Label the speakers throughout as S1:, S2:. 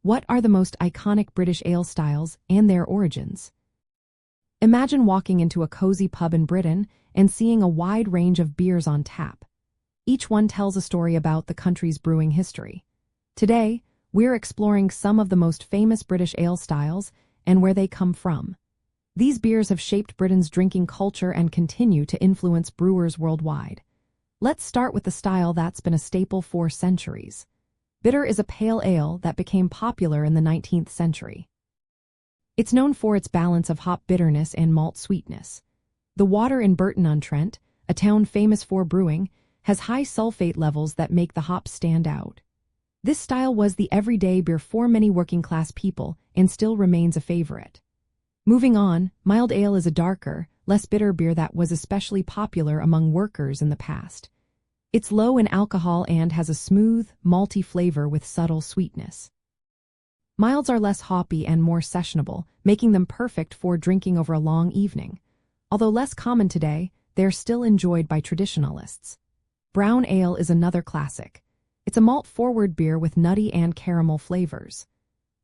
S1: What are the most iconic British ale styles and their origins? Imagine walking into a cozy pub in Britain and seeing a wide range of beers on tap. Each one tells a story about the country's brewing history. Today, we're exploring some of the most famous British ale styles and where they come from. These beers have shaped Britain's drinking culture and continue to influence brewers worldwide. Let's start with the style that's been a staple for centuries. Bitter is a pale ale that became popular in the 19th century. It's known for its balance of hop bitterness and malt sweetness. The water in Burton-on-Trent, a town famous for brewing, has high sulfate levels that make the hops stand out. This style was the everyday beer for many working-class people and still remains a favorite. Moving on, mild ale is a darker, less bitter beer that was especially popular among workers in the past. It's low in alcohol and has a smooth, malty flavor with subtle sweetness. Milds are less hoppy and more sessionable, making them perfect for drinking over a long evening. Although less common today, they're still enjoyed by traditionalists. Brown ale is another classic. It's a malt-forward beer with nutty and caramel flavors.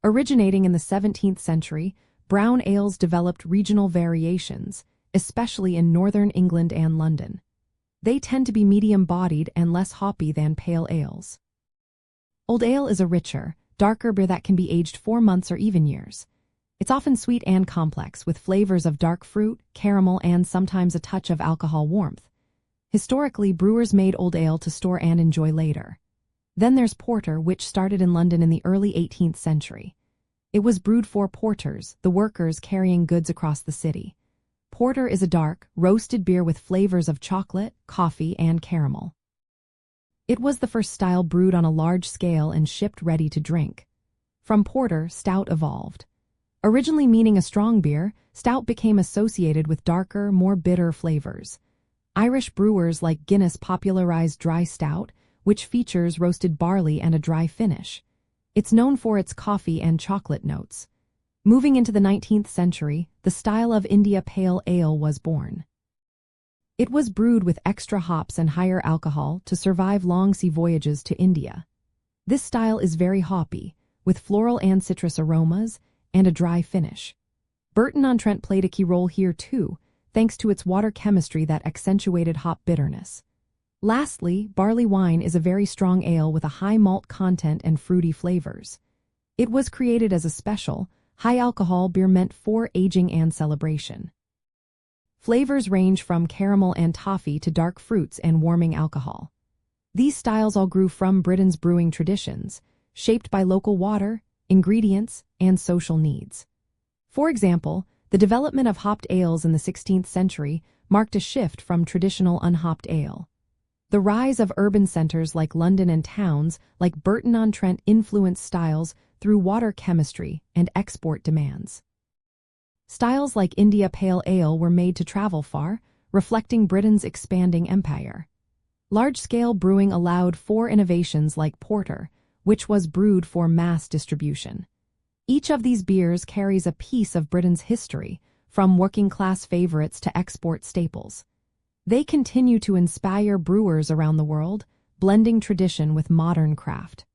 S1: Originating in the 17th century, brown ales developed regional variations, especially in northern England and London. They tend to be medium-bodied and less hoppy than pale ales. Old ale is a richer, darker beer that can be aged 4 months or even years. It's often sweet and complex, with flavors of dark fruit, caramel, and sometimes a touch of alcohol warmth. Historically, brewers made old ale to store and enjoy later. Then there's porter, which started in London in the early 18th century. It was brewed for porters, the workers carrying goods across the city. Porter is a dark, roasted beer with flavors of chocolate, coffee, and caramel. It was the first style brewed on a large scale and shipped ready to drink. From porter, stout evolved. Originally meaning a strong beer, stout became associated with darker, more bitter flavors. Irish brewers like Guinness popularized dry stout, which features roasted barley and a dry finish. It's known for its coffee and chocolate notes. Moving into the 19th century, the style of India Pale Ale was born. It was brewed with extra hops and higher alcohol to survive long sea voyages to India. This style is very hoppy, with floral and citrus aromas, and a dry finish. Burton-on-Trent played a key role here too, thanks to its water chemistry that accentuated hop bitterness. Lastly, barley wine is a very strong ale with a high malt content and fruity flavors. It was created as a special, high-alcohol beer meant for aging and celebration. Flavors range from caramel and toffee to dark fruits and warming alcohol. These styles all grew from Britain's brewing traditions, shaped by local water, ingredients, and social needs. For example, the development of hopped ales in the 16th century marked a shift from traditional unhopped ale. The rise of urban centers like London and towns like Burton-on-Trent influenced styles through water chemistry and export demands. Styles like India Pale Ale were made to travel far, reflecting Britain's expanding empire. Large-scale brewing allowed for innovations like porter, which was brewed for mass distribution. Each of these beers carries a piece of Britain's history, from working-class favorites to export staples. They continue to inspire brewers around the world, blending tradition with modern craft.